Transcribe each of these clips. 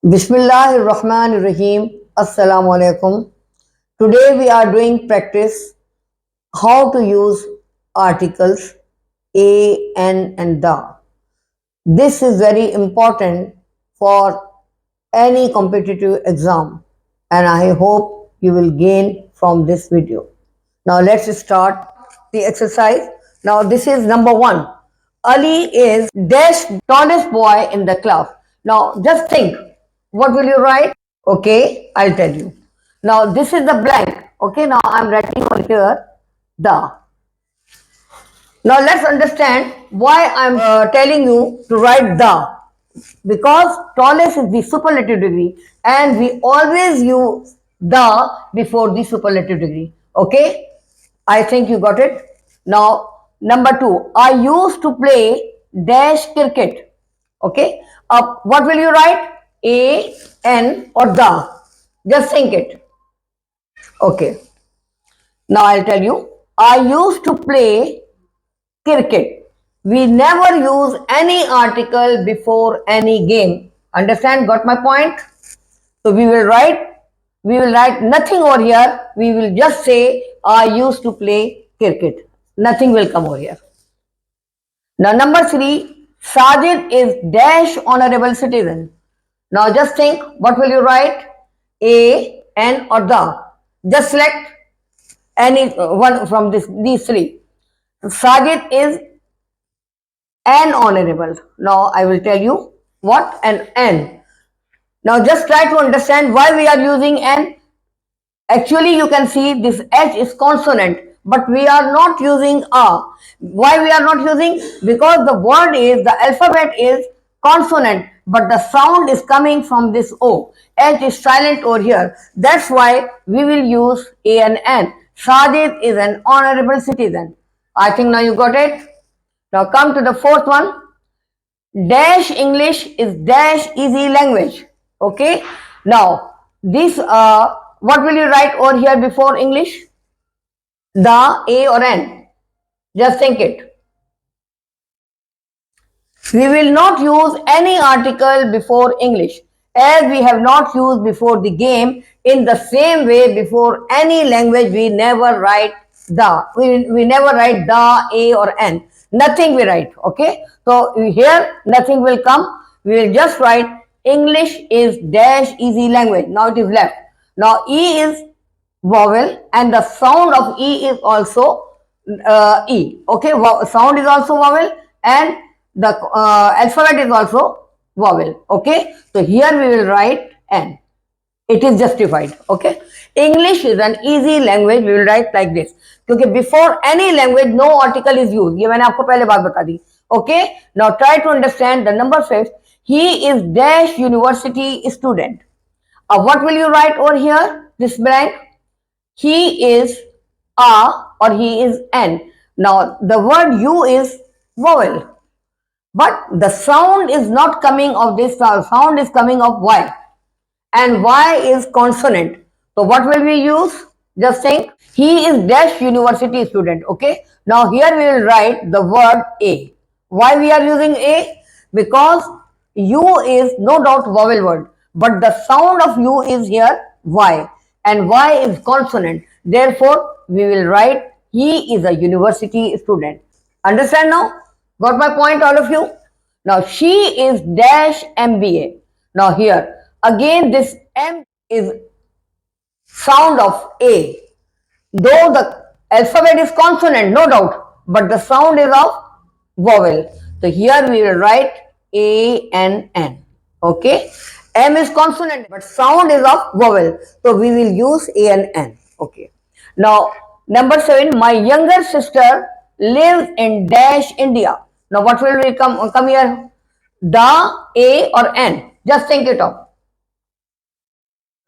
Bismillahirrahmanirrahim. Assalamu alaikum. Today we are doing practice how to use articles a, an, and the. This is very important for any competitive exam, and I hope you will gain from this video. Now let's start the exercise. Now this is number one. Ali is dash tallest boy in the class. Now just think, what will you write? Okay, I'll tell you. Now this is the blank. Okay, now I'm writing over here the. Now let's understand why I'm telling you to write the. Because tallest is the superlative degree and we always use the before the superlative degree. Okay, I think you got it. Now number two, I used to play dash cricket. Okay, what will you write? A, N or the? Just think it. Okay, now I'll tell you. I used to play cricket. We never use any article before any game. Understand? Got my point? So we will write nothing over here. We will just say, I used to play cricket. Nothing will come over here. Now number three, Sajid is dash honorable citizen. Now just think, what will you write? A, N or the? Just select any one from these three. Sajid is an honorable. Now I will tell you what an N. Now just try to understand why we are using N. Actually you can see this H is consonant, but we are not using A. Why we are not using? Because the word is, the alphabet is consonant, but the sound is coming from this O. H is silent over here. That's why we will use A and N. Sajid is an honorable citizen. I think now you got it. Now come to the fourth one. Dash English is dash easy language. Okay. Now this what will you write over here before English? The, A or N? Just think it. We will not use any article before English, as we have not used before the game. In the same way, before any language we never write the. We never write the, A or N. Nothing we write. Okay. So here nothing will come. We will just write English is dash easy language. Now it is left. Now E is vowel and the sound of E is also E. Okay, sound is also vowel and the alphabet is also vowel. Okay, so here we will write N. It is justified. Okay, English is an easy language. We will write like this. क्योंकि before any language no article is used. ये मैंने आपको पहले बात बता दी. Okay, now try to understand the number 5. He is dash university student. What will you write over here? This blank. He is a or he is an. Now the word U is vowel, but the sound is not coming of this sound is coming of Y, and Y is consonant. So what will we use? Just think, he is dash university student. Okay. Now here we will write the word A. Why we are using A? Because U is no doubt vowel word, but the sound of U is here Y, and Y is consonant. Therefore, we will write he is a university student. Understand now? Got my point, all of you? Now she is dash MBA. Now here again this M is sound of A. Though the alphabet is consonant, no doubt, but the sound is of vowel. So here we will write A N N. Okay. M is consonant, but sound is of vowel. So we will use A and N. Okay. Now number 7. My younger sister lives in dash India. Now what will we come here? The, A or N? Just think it of.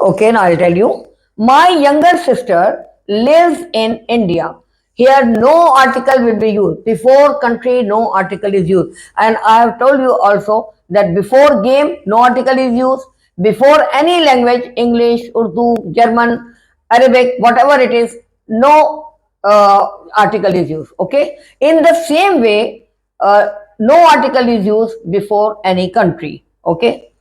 Okay, now I'll tell you. My younger sister lives in India. Here no article will be used. Before country no article is used. And I have told you also that before game no article is used. Before any language, English, Urdu, German, Arabic, whatever it is, no article is used. Okay. In the same way, no article is used before any country. Okay.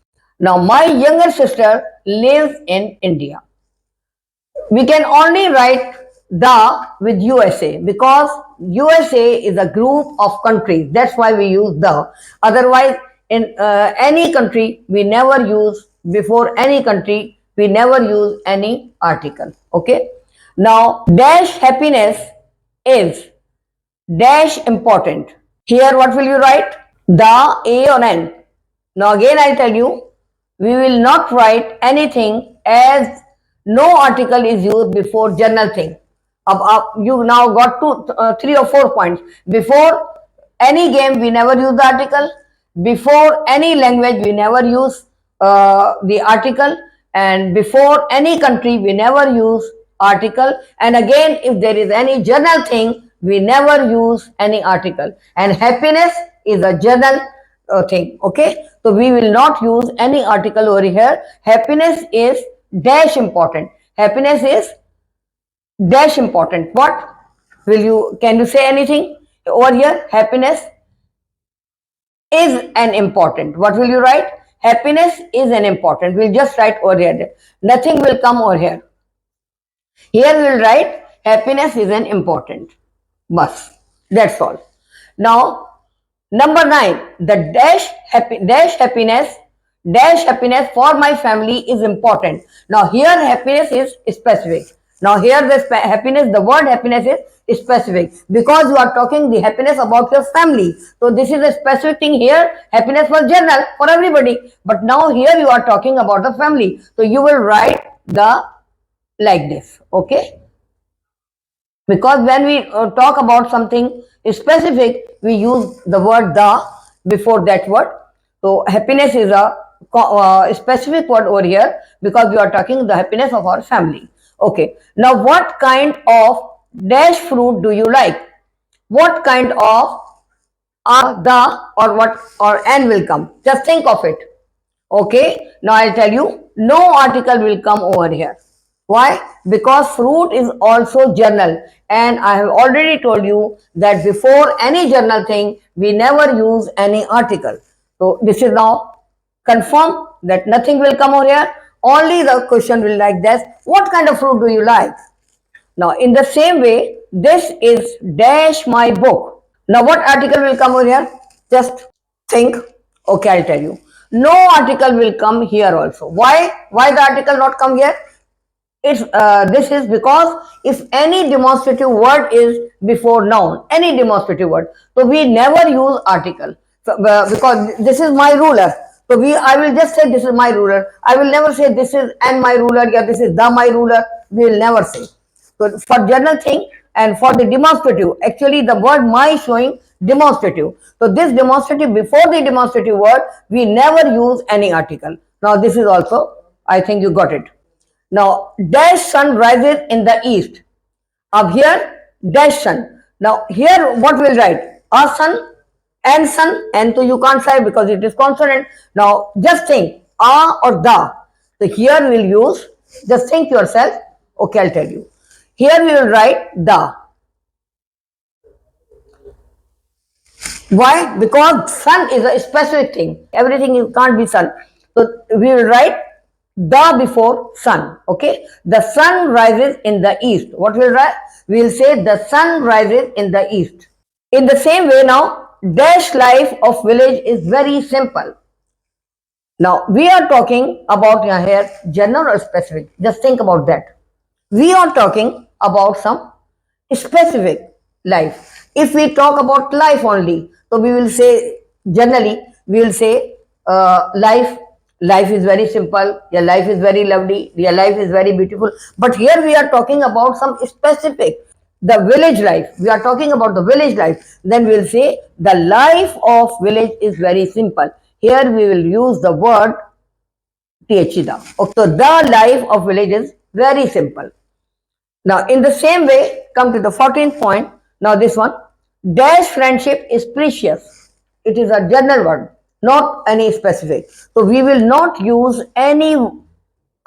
Now, my younger sister lives in India. We can only write the with USA because USA is a group of countries. That's why we use the. Otherwise, in any country, we never use before any country, we never use any article. Okay. Now, dash happiness is dash important. Here, what will you write? The A or N. Now, again, I tell you, we will not write anything as no article is used before general thing. You now got two, 3 or 4 points. Before any game, we never use the article. Before any language, we never use the article. And before any country, we never use article. And again, if there is any general thing, we never use any article. And happiness is a general thing. Okay, so we will not use any article over here. Happiness is dash important. Happiness is dash important. What will you, can you say anything over here? Happiness is an important. What will you write? Happiness is an important. We'll just write over here. Nothing will come over here. Here we'll write happiness is an important. Bus. That's all. Now, number 9, the dash happiness for my family is important. Now here happiness is specific. Now here the word happiness is specific because you are talking the happiness about your family. So this is a specific thing here. Happiness was general for everybody, but now here you are talking about the family. So you will write the like this. Okay. Because when we talk about something specific, we use the word the before that word. So happiness is a specific word over here because we are talking the happiness of our family. Okay. Now, what kind of dash fruit do you like? What kind of the or what or and will come? Just think of it. Okay. Now I'll tell you, no article will come over here. Why? Because fruit is also journal, and I have already told you that before any journal thing, we never use any article. So this is now confirmed that nothing will come over here. Only the question will like this: what kind of fruit do you like? Now, in the same way, this is dash my book. Now, what article will come over here? Just think. Okay, I'll tell you. No article will come here also. Why? Why the article not come here? This is because if any demonstrative word is before noun, any demonstrative word, so we never use article. So, because this is my ruler. So I will just say this is my ruler. I will never say this is and my ruler, yeah, this is the my ruler. We will never say. So for general thing and for the demonstrative, actually the word my showing demonstrative. So this demonstrative, before the demonstrative word, we never use any article. Now this is also, I think you got it. Now, dash sun rises in the east. Up here, dash sun. Now, here what we'll write? A sun, and so you can't say because it is consonant. Now, just think, a or the. So, here we'll use, just think yourself. Okay, I'll tell you. Here we will write the. Why? Because sun is a specific thing. Everything can't be sun. So, we will write the before sun. Okay, the sun rises in the east. What will write? We will say the sun rises in the east. In the same way, now dash life of village is very simple. Now we are talking about here general or specific. Just think about that. We are talking about some specific life. If we talk about life only, so we will say generally we will say life. Life is very simple. Your life is very lovely. Your life is very beautiful. But here we are talking about some specific, the village life. We are talking about the village life. Then we will say the life of village is very simple. Here we will use the word thida. Okay, so the life of village is very simple. Now, in the same way, come to the 14th point. Now, this one, dash friendship is precious. It is a general word, not any specific. So, we will not use any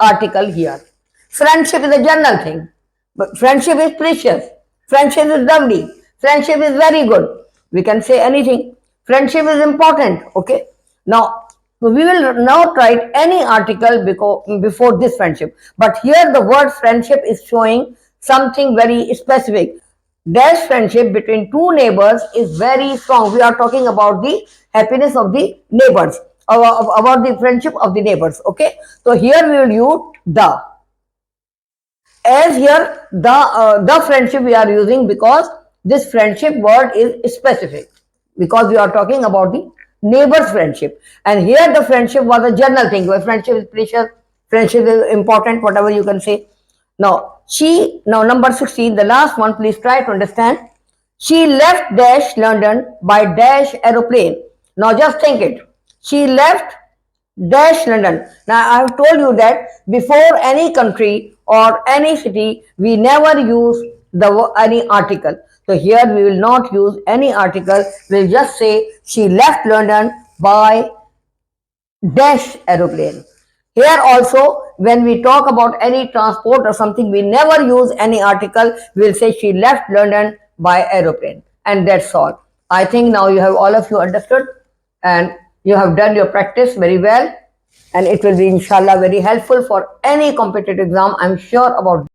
article here. Friendship is a general thing, but friendship is precious. Friendship is lovely. Friendship is very good. We can say anything. Friendship is important. Okay. Now, So we will now write any article before this friendship. But here the word friendship is showing something very specific. Dash friendship between two neighbors is very strong. We are talking about the happiness of the neighbors, about the friendship of the neighbors. Okay. So here we will use the. As here the friendship we are using because this friendship word is specific, because we are talking about the neighbor's friendship, and here the friendship was a general thing where friendship is precious, friendship is important, whatever you can say. Now number 16, the last one, please try to understand. She left dash London by dash aeroplane. Now just think it. She left dash London. Now I have told you that before any country or any city, we never use any article. So here we will not use any article. We'll just say she left London by dash aeroplane. Here also, when we talk about any transport or something, we never use any article. We'll say she left London by aeroplane. And that's all. I think now you have all of you understood and you have done your practice very well. And it will be inshallah very helpful for any competitive exam. I'm sure about